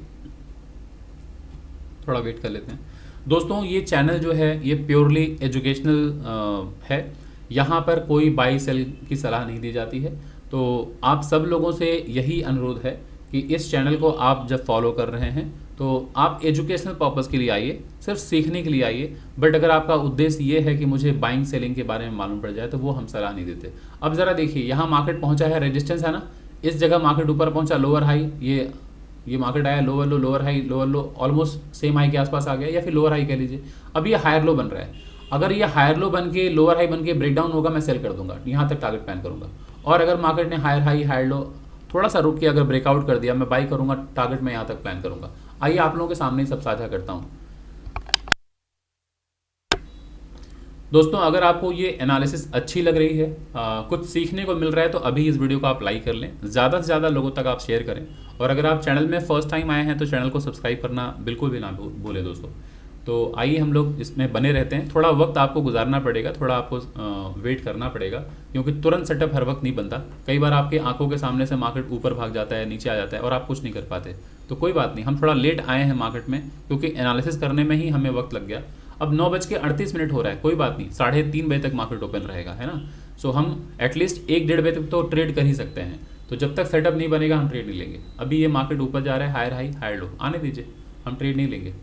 थोड़ा वेट कर लेते हैं दोस्तों। ये चैनल जो है ये प्योरली एजुकेशनल है, यहाँ पर कोई बाई सेल की सलाह नहीं दी जाती है। तो आप सब लोगों से यही अनुरोध है कि इस चैनल को आप जब फॉलो कर रहे हैं तो आप एजुकेशनल पर्पस के लिए आइए, सिर्फ सीखने के लिए आइए। बट अगर आपका उद्देश्य ये है कि मुझे बाइंग सेलिंग के बारे में मालूम पड़ जाए तो वो हम सलाह नहीं देते। अब ज़रा देखिए, यहाँ मार्केट पहुँचा है, रेजिस्टेंस है ना, इस जगह मार्केट ऊपर पहुँचा, लोअर हाई, ये मार्केट आया, लोअर लो लोअर हाई लोअर लो, ऑलमोस्ट सेम हाई के आसपास आ गया, या फिर लोअर हाई कह लीजिए। अब ये हायर लो बन रहा है। अगर ये हायर लो बन के लोअर हाई बन के ब्रेकडाउन होगा, मैं सेल कर दूंगा, यहाँ तक टारगेट प्लान करूंगा। और अगर मार्केट ने हायर हाई हायर लो थोड़ा सा रुक के अगर ब्रेकआउट कर दिया, मैं बाई करूंगा, टारगेट मैं यहाँ तक प्लान करूंगा। आइए आप लोगों के सामने ही सब साझा करता हूँ। दोस्तों अगर आपको ये एनालिसिस अच्छी लग रही है, कुछ सीखने को मिल रहा है, तो अभी इस वीडियो को आप लाइक कर लें, ज़्यादा से ज़्यादा लोगों तक आप शेयर करें। और अगर आप चैनल में फर्स्ट टाइम आए हैं तो चैनल को सब्सक्राइब करना बिल्कुल भी ना भूलें दोस्तों। तो आइए हम लोग इसमें बने रहते हैं। थोड़ा वक्त आपको गुजारना पड़ेगा, थोड़ा आपको वेट करना पड़ेगा, क्योंकि तुरंत सेटअप हर वक्त नहीं बनता। कई बार आपके आंखों के सामने से मार्केट ऊपर भाग जाता है, नीचे आ जाता है और आप कुछ नहीं कर पाते। तो कोई बात नहीं, हम थोड़ा लेट आए हैं मार्केट में, क्योंकि एनालिसिस करने में ही हमें वक्त लग गया। अब 9:38 हो रहा है, कोई बात नहीं, 3:30 बजे तक मार्केट ओपन रहेगा, है ना। सो हम एटलीस्ट 1-1.5 बजे तक तो ट्रेड कर ही सकते हैं। तो जब तक सेटअप नहीं बनेगा हम ट्रेड नहीं लेंगे। अभी ये मार्केट ऊपर जा रहा है, हायर हाई हायर लो, आने दीजिए, हम ट्रेड नहीं लेंगे,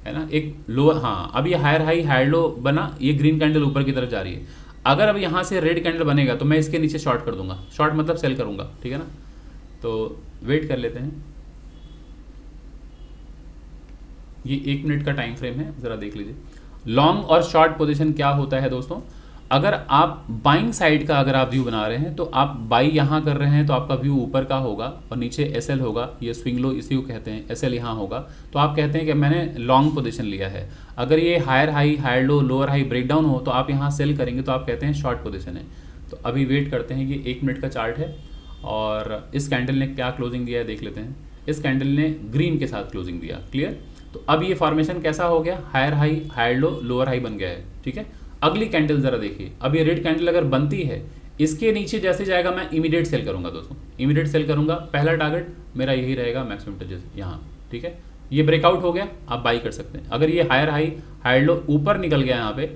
है ना। एक लोअर, हाँ अब ये हायर हाई हायर लो बना, ये ग्रीन कैंडल ऊपर की तरफ जा रही है। अगर अब यहाँ से रेड कैंडल बनेगा तो मैं इसके नीचे शॉर्ट कर दूंगा, शॉर्ट मतलब सेल करूंगा, ठीक है ना। तो वेट कर लेते हैं, ये 1 मिनट का टाइम फ्रेम है, ज़रा देख लीजिए। लॉन्ग और शॉर्ट पोजीशन क्या होता है दोस्तों, अगर आप बाइंग साइड का अगर आप व्यू बना रहे हैं तो आप बाई यहाँ कर रहे हैं तो आपका व्यू ऊपर का होगा और नीचे एसएल होगा, ये स्विंग लो इसी को कहते हैं, एसएल यहाँ होगा, तो आप कहते हैं कि मैंने लॉन्ग पोजीशन लिया है। अगर ये higher high higher low lower high breakdown हो तो आप यहाँ सेल करेंगे तो आप कहते हैं शॉर्ट पोजीशन है। तो अभी वेट करते हैं, ये 1 मिनट का चार्ट है और इस कैंडल ने क्या क्लोजिंग दिया है देख लेते हैं। इस कैंडल ने ग्रीन के साथ क्लोजिंग दिया, क्लियर। तो अब ये फॉर्मेशन कैसा हो गया, higher high higher low lower high बन गया है, ठीक है। अगली कैंडल जरा देखिए, अब ये रेड कैंडल अगर बनती है, इसके नीचे जैसे जाएगा मैं इमीडिएट सेल करूंगा दोस्तों, इमीडिएट सेल करूंगा। पहला टारगेट मेरा यही रहेगा, मैक्सिमम टचेस यहाँ, ठीक है। ये ब्रेकआउट हो गया, आप बाई कर सकते हैं। अगर ये हायर हाई हायर लो ऊपर निकल गया, यहाँ पे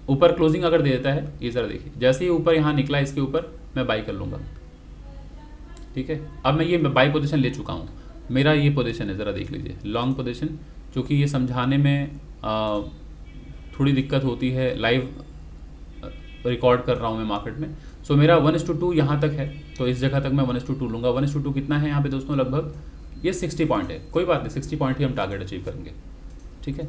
ऊपर क्लोजिंग अगर दे देता है, ये जरा देखिए, जैसे ही ऊपर यहाँ निकला इसके ऊपर मैं बाई कर लूंगा, ठीक है। अब मैं ये बाई पोजिशन ले चुका हूँ, मेरा ये पोजिशन है, ज़रा देख लीजिए लॉन्ग पोजिशन। क्योंकि ये समझाने में थोड़ी दिक्कत होती है, लाइव रिकॉर्ड कर रहा हूँ मैं मार्केट में। सो मेरा 1:2 यहाँ तक है, तो इस जगह तक मैं 1:2 लूँगा। 1:2 कितना है यहाँ पे दोस्तों, लगभग ये 60 पॉइंट है, कोई बात नहीं, 60 पॉइंट ही हम टारगेट अचीव करेंगे, ठीक है।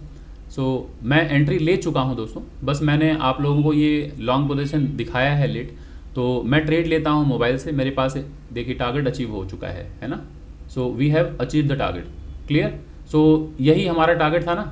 सो मैं एंट्री ले चुका हूँ दोस्तों, बस मैंने आप लोगों को ये लॉन्ग पोजीशन दिखाया है लेट। तो मैं ट्रेड लेता हूँ मोबाइल से, मेरे पास देखिए टारगेट अचीव हो चुका है ना। So we have achieve the target, clear. So यही हमारा टारगेट था ना।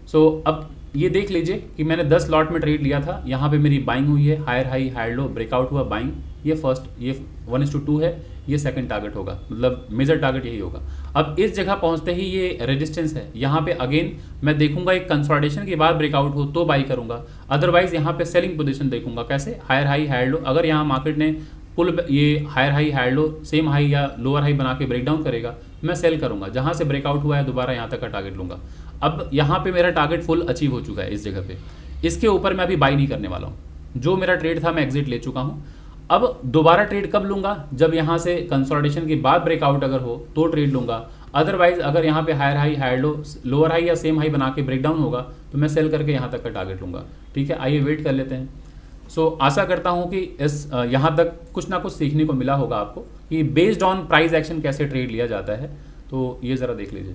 सो अब ये देख लीजिए कि मैंने 10 लॉट में ट्रेड लिया था, यहाँ पे मेरी बाइंग हुई है, higher high higher low breakout हुआ, बाइंग। ये फर्स्ट, ये 1:2 है, ये सेकंड टारगेट होगा, मतलब मेजर टारगेट यही होगा। अब इस जगह पहुंचते ही ये रेजिस्टेंस है, यहाँ पे अगेन मैं देखूंगा एक कंसोलिडेशन के बाद ब्रेकआउट हो तो बाई करूंगा, अदरवाइज यहाँ पे सेलिंग पोजीशन देखूंगा। कैसे, हायर हाई हायर लो, अगर यहाँ मार्केट ने पुल ये higher high higher low same high या लोअर हाई बना के ब्रेकडाउन करेगा, मैं सेल करूंगा। जहाँ से ब्रेकआउट हुआ है दोबारा यहाँ तक का टारगेट लूंगा। अब यहाँ पे मेरा टारगेट फुल अचीव हो चुका है इस जगह पे, इसके ऊपर मैं अभी बाई नहीं करने वाला हूँ। जो मेरा ट्रेड था मैं एग्जिट ले चुका हूँ। अब दोबारा ट्रेड कब लूंगा, जब यहाँ से कंसोलिडेशन के बाद ब्रेकआउट अगर हो तो ट्रेड लूंगा, अदरवाइज अगर यहाँ पे higher high higher low lower high या सेम हाई बना के ब्रेकडाउन होगा तो मैं सेल करके यहाँ तक का टारगेट लूंगा, ठीक है। आइए वेट कर लेते हैं। सो आशा करता हूँ कि इस यहाँ तक कुछ ना कुछ सीखने को मिला होगा आपको कि बेस्ड ऑन प्राइस एक्शन कैसे ट्रेड लिया जाता है। तो ये ज़रा देख लीजिए।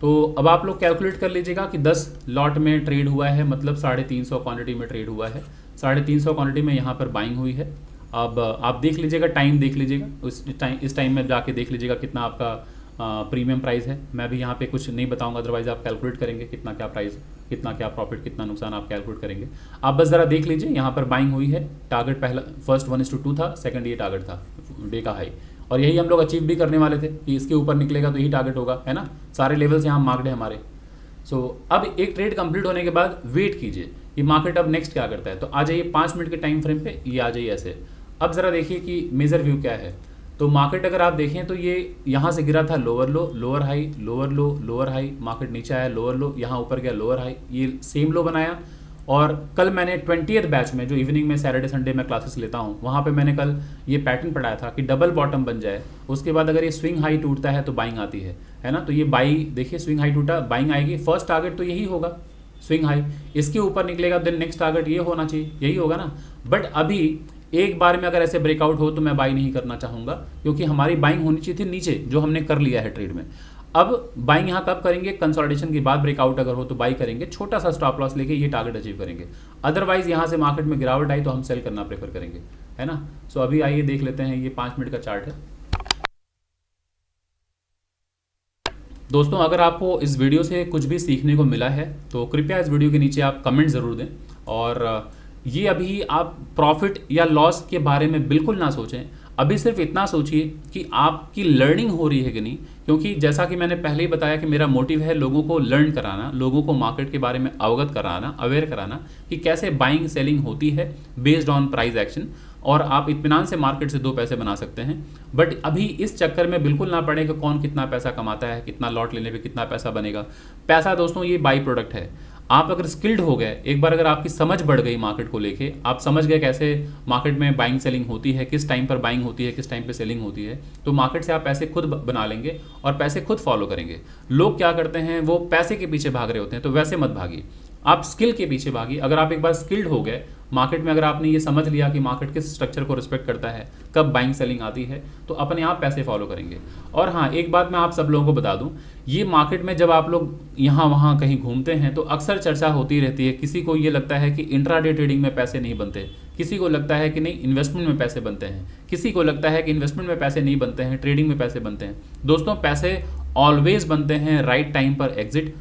तो अब आप लोग कैलकुलेट कर लीजिएगा कि 10 लॉट में ट्रेड हुआ है, मतलब 350 क्वांटिटी में ट्रेड हुआ है, 350 क्वांटिटी में यहाँ पर बाइंग हुई है। अब आप देख लीजिएगा, टाइम देख लीजिएगा, इस टाइम में जाके देख लीजिएगा कितना आपका प्रीमियम प्राइस है। मैं भी यहाँ पे कुछ नहीं बताऊंगा, अदरवाइज आप कैलकुलेट करेंगे कितना क्या प्राइस, कितना क्या प्रॉफिट, कितना नुकसान, आप कैलकुलेट करेंगे। आप बस ज़रा देख लीजिए, यहाँ पर बाइंग हुई है, टारगेट पहला फर्स्ट 1:2 था, सेकंड ये टारगेट था डे का हाई, और यही हम लोग अचीव भी करने वाले थे कि इसके ऊपर निकलेगा तो यही टारगेट होगा, है ना। सारे लेवल्स यहाँ मार्क्ड है हमारे। सो अब एक ट्रेड कंप्लीट होने के बाद वेट कीजिए कि मार्केट अब नेक्स्ट क्या करता है। तो आ जाइए 5 मिनट के टाइम फ्रेम पे, ये आ जाइए ऐसे। अब ज़रा देखिए कि मेजर व्यू क्या है। तो मार्केट अगर आप देखें तो ये यहाँ से गिरा था लोअर लो लोअर हाई लोअर लो लोअर हाई, मार्केट नीचे आया लोअर लो, यहाँ ऊपर गया लोअर हाई, ये सेम लो बनाया। और कल मैंने 20th बैच में, जो इवनिंग में सैटरडे संडे में क्लासेस लेता हूँ, वहाँ पे मैंने कल ये पैटर्न पढ़ाया था कि डबल बॉटम बन जाए, उसके बाद अगर ये स्विंग हाई टूटता है तो बाइंग आती है ना। तो ये बाई देखिए, स्विंग हाई टूटा, बाइंग आएगी, फर्स्ट टारगेट तो यही होगा स्विंग हाई, इसके ऊपर निकलेगा देन नेक्स्ट टारगेट ये होना चाहिए, यही होगा ना। बट अभी एक बार में अगर ऐसे ब्रेकआउट हो तो मैं बाई नहीं करना चाहूँगा, क्योंकि हमारी बाइंग होनी चाहिए थी नीचे, जो हमने कर लिया है ट्रेड में। अब बाइंग यहाँ कब करेंगे, कंसोलिडेशन के बाद ब्रेकआउट अगर हो तो बाई करेंगे, छोटा सा स्टॉप लॉस लेके ये टारगेट अचीव करेंगे। अदरवाइज यहाँ से मार्केट में गिरावट आई तो हम सेल करना प्रेफर करेंगे, है ना। सो अभी आइए देख लेते हैं, ये 5 मिनट का चार्ट है दोस्तों। अगर आपको इस वीडियो से कुछ भी सीखने को मिला है तो कृपया इस वीडियो के नीचे आप कमेंट ज़रूर दें, और ये अभी आप प्रॉफिट या लॉस के बारे में बिल्कुल ना सोचें। अभी सिर्फ इतना सोचिए कि आपकी लर्निंग हो रही है कि नहीं, क्योंकि जैसा कि मैंने पहले ही बताया कि मेरा मोटिव है लोगों को लर्न कराना, लोगों को मार्केट के बारे में अवगत कराना, अवेयर कराना कि कैसे बाइंग सेलिंग होती है बेस्ड ऑन प्राइस एक्शन, और आप इत्मीनान से मार्केट से 2 पैसे बना सकते हैं। बट अभी इस चक्कर में बिल्कुल ना पड़े कि कौन कितना पैसा कमाता है, कितना लॉट लेने पे कितना पैसा बनेगा। पैसा दोस्तों ये बाई प्रोडक्ट है। आप अगर स्किल्ड हो गए, एक बार अगर आपकी समझ बढ़ गई मार्केट को लेके, आप समझ गए कैसे मार्केट में बाइंग सेलिंग होती है, किस टाइम पर बाइंग होती है, किस टाइम पे सेलिंग होती है, तो मार्केट से आप पैसे खुद बना लेंगे और पैसे खुद फॉलो करेंगे। लोग क्या करते हैं, वो पैसे के पीछे भाग रहे होते हैं, तो वैसे मत भागिए, आप स्किल के पीछे भागिए। अगर आप एक बार स्किल्ड हो गए मार्केट में, अगर आपने ये समझ लिया कि मार्केट किस स्ट्रक्चर को रिस्पेक्ट करता है, कब बाइंग सेलिंग आती है, तो अपने आप पैसे फॉलो करेंगे। और हाँ, एक बात मैं आप सब लोगों को बता दूं, ये मार्केट में जब आप लोग यहाँ वहाँ कहीं घूमते हैं तो अक्सर चर्चा होती रहती है। किसी को ये लगता है कि इंट्राडे ट्रेडिंग में पैसे नहीं बनते, किसी को लगता है कि नहीं इन्वेस्टमेंट में पैसे बनते हैं, किसी को लगता है कि इन्वेस्टमेंट में पैसे नहीं बनते हैं, ट्रेडिंग में पैसे बनते हैं। दोस्तों, पैसे ऑलवेज बनते हैं राइट टाइम पर एंट्री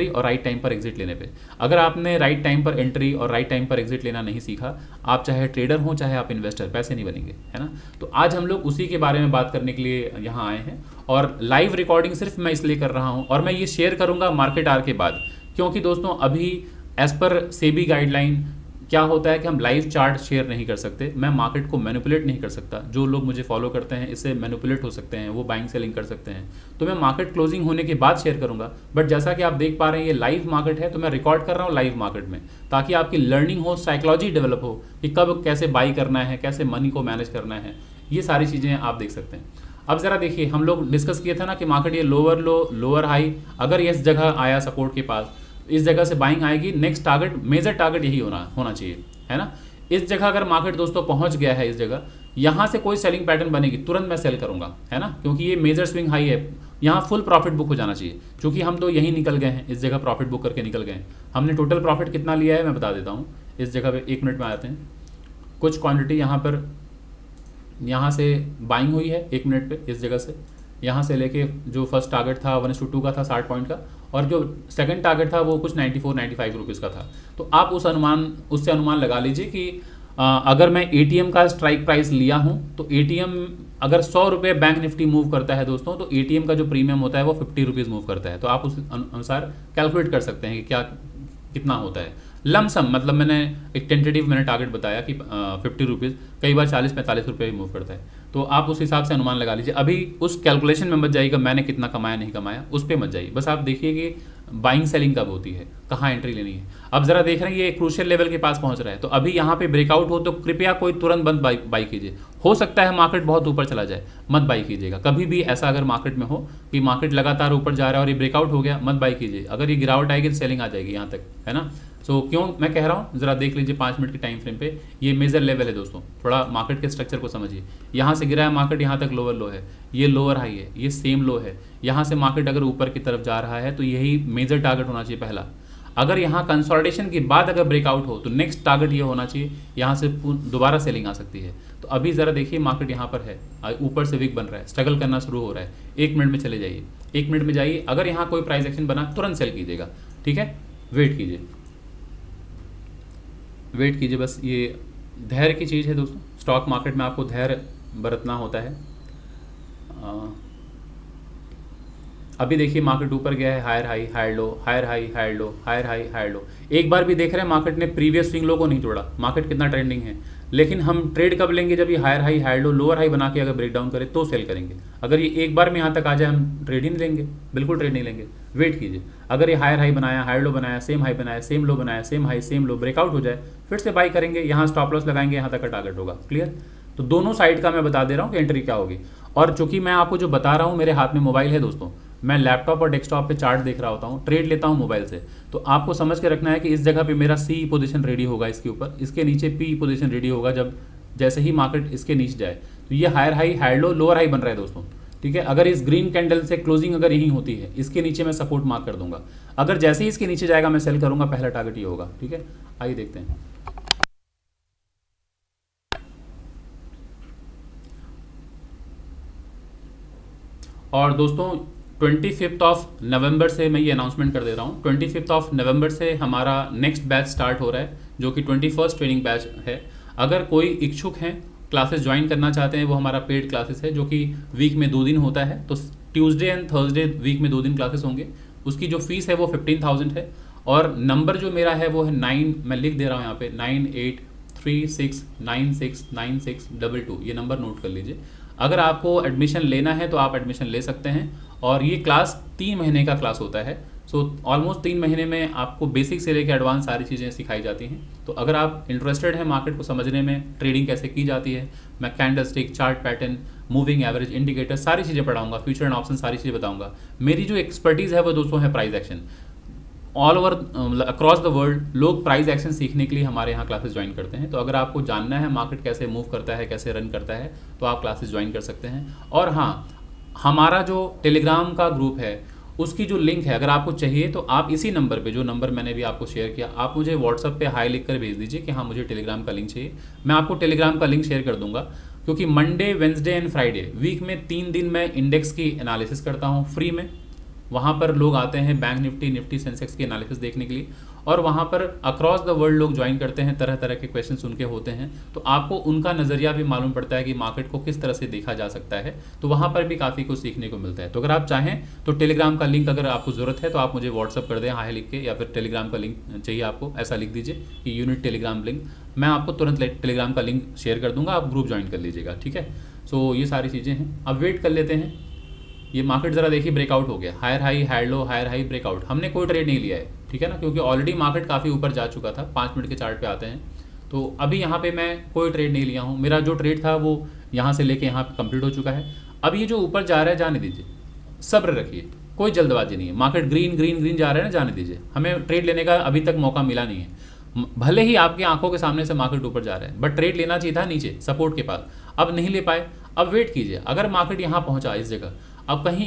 और राइट टाइम पर एग्जिट लेने पे। अगर आपने राइट टाइम पर एंट्री और राइट टाइम पर एग्जिट लेना नहीं सीखा, आप चाहे ट्रेडर हो चाहे आप इन्वेस्टर, पैसे नहीं बनेंगे, है ना। तो आज हम लोग उसी के बारे में बात करने के लिए यहाँ आए हैं, और लाइव रिकॉर्डिंग सिर्फ मैं इसलिए कर रहा हूँ, और मैं ये शेयर करूँगा मार्केट आवर के बाद, क्योंकि दोस्तों अभी एज पर सेबी गाइडलाइन क्या होता है कि हम लाइव चार्ट शेयर नहीं कर सकते। मैं मार्केट को मैनिपुलेट नहीं कर सकता। जो लोग मुझे फॉलो करते हैं इससे मैनिपुलेट हो सकते हैं, वो बाइंग सेलिंग कर सकते हैं। तो मैं मार्केट क्लोजिंग होने के बाद शेयर करूंगा। बट जैसा कि आप देख पा रहे हैं ये लाइव मार्केट है, तो मैं रिकॉर्ड कर रहा हूँ लाइव मार्केट में, ताकि आपकी लर्निंग हो, साइकोलॉजी डेवलप हो कि कब कैसे बाई करना है, कैसे मनी को मैनेज करना है, ये सारी चीज़ें आप देख सकते हैं। अब ज़रा देखिए, हम लोग डिस्कस किए थे ना कि मार्केट ये लोअर लो लोअर हाई, अगर इस जगह आया सपोर्ट के पास, इस जगह से बाइंग आएगी, नेक्स्ट टारगेट मेजर टारगेट यही होना चाहिए, है ना। इस जगह अगर मार्केट दोस्तों पहुंच गया है, इस जगह यहाँ से कोई सेलिंग पैटर्न बनेगी, तुरंत मैं सेल करूंगा, है ना, क्योंकि ये मेजर स्विंग हाई है। यहाँ फुल प्रॉफिट बुक हो जाना चाहिए, क्योंकि हम तो यहीं निकल गए हैं, इस जगह प्रॉफिट बुक करके निकल गए हैं। हमने टोटल प्रॉफिट कितना लिया है मैं बता देता हूँ। इस जगह पे 1 मिनट में आते हैं। कुछ क्वान्टिटी यहाँ से बाइंग हुई है 1 मिनट पे, इस जगह से यहाँ से लेके जो फर्स्ट टारगेट था 1:2 का था 60 पॉइंट का, और जो सेकंड टारगेट था वो कुछ 94-95 रुपीज़ का था। तो आप उससे अनुमान लगा लीजिए कि अगर मैं एटीएम का स्ट्राइक प्राइस लिया हूँ, तो एटीएम अगर 100 रुपये बैंक निफ्टी मूव करता है दोस्तों, तो एटीएम का जो प्रीमियम होता है वो 50 रुपीज़ मूव करता है। तो आप उस अनुसार कैलकुलेट कर सकते हैं कि कितना होता है लमसम। मतलब मैंने एक टेंटेटिव टारगेट बताया कि 50 रुपीज़, कई बार 40-45 रुपये मूव करता है। तो आप उस हिसाब से अनुमान लगा लीजिए। अभी उस कैलकुलेशन में मत जाइएगा मैंने कितना कमाया नहीं कमाया, उस पर मत जाइए। बस आप देखिए कि बाइंग सेलिंग कब होती है, कहाँ एंट्री लेनी है। अब जरा देख रहे हैं ये क्रूशियल लेवल के पास पहुंच रहा है, तो अभी यहाँ पे ब्रेकआउट हो तो कृपया कोई तुरंत बंद बाई कीजिए। हो सकता है मार्केट बहुत ऊपर चला जाए, मत बाई कीजिएगा कभी भी। ऐसा अगर मार्केट में हो कि मार्केट लगातार ऊपर जा रहा है और ये ब्रेकआउट हो गया, मत बाई कीजिए। अगर ये गिरावट आएगी तो सेलिंग आ जाएगी यहाँ तक, है ना। सो क्यों मैं कह रहा हूँ, जरा देख लीजिए 5 मिनट के टाइम फ्रेम पे, ये मेजर लेवल है दोस्तों। थोड़ा मार्केट के स्ट्रक्चर को समझिए। यहाँ से गिरा है मार्केट, यहाँ तक लोअर लो है, ये लोअर हाई है, ये सेम लो है। यहाँ से मार्केट अगर ऊपर की तरफ जा रहा है तो यही मेजर टारगेट होना चाहिए पहला। अगर यहाँ कंसोलिडेशन के बाद अगर ब्रेकआउट हो तो नेक्स्ट टारगेट ये होना चाहिए, यहाँ से दोबारा सेलिंग आ सकती है। तो अभी ज़रा देखिए मार्केट यहाँ पर है, ऊपर से वीक बन रहा है, स्ट्रगल करना शुरू हो रहा है। 1 मिनट में चले जाइए, 1 मिनट में जाइए। अगर यहाँ कोई प्राइस एक्शन बना तुरंत सेल कीजिएगा, ठीक है। वेट कीजिए बस। ये धैर्य की चीज़ है दोस्तों। स्टॉक मार्केट में आपको धैर्य बरतना होता है। अभी देखिए मार्केट ऊपर गया है, higher high higher low, higher high higher low, higher high higher low. एक बार भी देख रहे हैं मार्केट ने प्रीवियस स्विंग लो को नहीं तोड़ा। मार्केट कितना ट्रेंडिंग है, लेकिन हम ट्रेड कब लेंगे, जब ये higher high higher low lower high बना के अगर ब्रेक डाउन करे तो सेल करेंगे। अगर ये एक बार में यहाँ तक आ जाए हम ट्रेड ही नहीं लेंगे, बिल्कुल ट्रेड नहीं लेंगे। वेट कीजिए, अगर ये हायर हाई बनाया, हायर लो बनाया, सेम हाई बनाया, सेम लो बनाया, सेम हाई सेम लो, ब्रेकआउट हो जाए फिर से बाई करेंगे। यहाँ स्टॉप लॉस लगाएंगे, यहाँ तक का टारगेट होगा। क्लियर। तो दोनों साइड का मैं बता दे रहा हूँ कि एंट्री क्या होगी। और चूंकि मैं आपको जो बता रहा हूँ, मेरे हाथ में मोबाइल है दोस्तों, मैं लैपटॉप और डेस्कटॉप पे चार्ट देख रहा होता हूँ, ट्रेड लेता हूँ मोबाइल से। तो आपको समझ के रखना है कि इस जगह पे मेरा सी पोजीशन रेडी होगा, इसके ऊपर, इसके नीचे पी पोजीशन रेडी होगा जब जैसे ही मार्केट इसके नीचे जाए। तो ये higher high higher low lower high बन रहा है दोस्तों, ठीक है। अगर इस ग्रीन कैंडल से क्लोजिंग अगर यही होती है, इसके नीचे मैं सपोर्ट मार्क कर दूंगा। अगर जैसे ही इसके नीचे जाएगा मैं सेल करूंगा, पहला टारगेट ये होगा, ठीक है। आइए देखते हैं। और दोस्तों 25 ऑफ नवंबर से मैं ये अनाउंसमेंट कर दे रहा हूँ, 25 ऑफ नवंबर से हमारा नेक्स्ट बैच स्टार्ट हो रहा है जो कि 21st ट्रेनिंग बैच है। अगर कोई इच्छुक हैं क्लासेस ज्वाइन करना चाहते हैं, वो हमारा पेड क्लासेस है जो कि वीक में 2 दिन होता है। तो ट्यूसडे एंड थर्सडे वीक में 2 दिन क्लासेस होंगे। उसकी जो फीस है वो 15,000 है और नंबर जो मेरा है वो है 9, मैं लिख दे रहा हूँ यहाँ पे 9836969622। ये नंबर नोट कर लीजिए। अगर आपको एडमिशन लेना है तो आप एडमिशन ले सकते हैं और ये क्लास 3 महीने का क्लास होता है। सो ऑलमोस्ट 3 महीने में आपको बेसिक से लेकर एडवांस सारी चीज़ें सिखाई जाती हैं। तो अगर आप इंटरेस्टेड हैं मार्केट को समझने में, ट्रेडिंग कैसे की जाती है, मैं candlestick, chart pattern, moving average, indicator सारी चीज़ें पढ़ाऊंगा, फ्यूचर एंड ऑप्शन सारी चीज़ें बताऊंगा। मेरी जो एक्सपर्टीज़ है वो दोस्तों है price action. All over across the world लोग प्राइस एक्शन सीखने के लिए हमारे यहाँ क्लासेस ज्वाइन करते हैं। तो अगर आपको जानना है मार्केट कैसे मूव करता है, कैसे रन करता है, तो आप क्लासेस ज्वाइन कर सकते हैं। और हाँ, हमारा जो टेलीग्राम का ग्रुप है उसकी जो लिंक है, अगर आपको चाहिए तो आप इसी नंबर पे, जो नंबर मैंने भी आपको शेयर किया, आप मुझे व्हाट्सअप पे हाई लिख कर भेज दीजिए कि हाँ मुझे टेलीग्राम का लिंक चाहिए। मैं आपको टेलीग्राम का लिंक शेयर कर दूंगा, क्योंकि Monday, Wednesday and Friday week में 3 दिन मैं इंडेक्स की एनालिसिस करता हूँ फ्री में। वहाँ पर लोग आते हैं बैंक निफ्टी, निफ्टी, सेंसेक्स की एनालिसिस देखने के लिए, और वहाँ पर अक्रॉस द वर्ल्ड लोग ज्वाइन करते हैं, तरह तरह के क्वेश्चंस उनके होते हैं। तो आपको उनका नज़रिया भी मालूम पड़ता है कि मार्केट को किस तरह से देखा जा सकता है। तो वहाँ पर भी काफ़ी कुछ सीखने को मिलता है। तो अगर आप चाहें तो टेलीग्राम का लिंक अगर आपको ज़रूरत है तो आप मुझे व्हाट्सअप कर दें हाई लिख के, या फिर टेलीग्राम का लिंक चाहिए आपको, ऐसा लिख दीजिए कि यूनिट टेलीग्राम लिंक। मैं आपको तुरंत टेलीग्राम का लिंक शेयर कर दूँगा, आप ग्रुप ज्वाइन कर लीजिएगा, ठीक है। सो ये सारी चीज़ें हैं। अब वेट कर लेते हैं। ये मार्केट ज़रा देखिए ब्रेकआउट हो गया, higher high, higher low, higher high, breakout. हमने कोई ट्रेड नहीं लिया है, ठीक है ना, क्योंकि ऑलरेडी मार्केट काफ़ी ऊपर जा चुका था। 5 मिनट के चार्ट पे आते हैं तो अभी यहाँ पे मैं कोई ट्रेड नहीं लिया हूँ। मेरा जो ट्रेड था वो यहाँ से लेके यहाँ पे कंप्लीट हो चुका है। अब ये जो ऊपर जा रहा है जाने दीजिए, सब्र रखिए, कोई जल्दबाजी नहीं है। मार्केट ग्रीन ग्रीन ग्रीन जा रहा है ना, जाने दीजिए। हमें ट्रेड लेने का अभी तक मौका मिला नहीं है। भले ही आपकी आंखों के सामने से मार्केट ऊपर जा रहा है, बट ट्रेड लेना चाहिए था नीचे सपोर्ट के पास, अब नहीं ले पाए। अब वेट कीजिए, अगर मार्केट यहाँ पहुँचा इस जगह, अब कहीं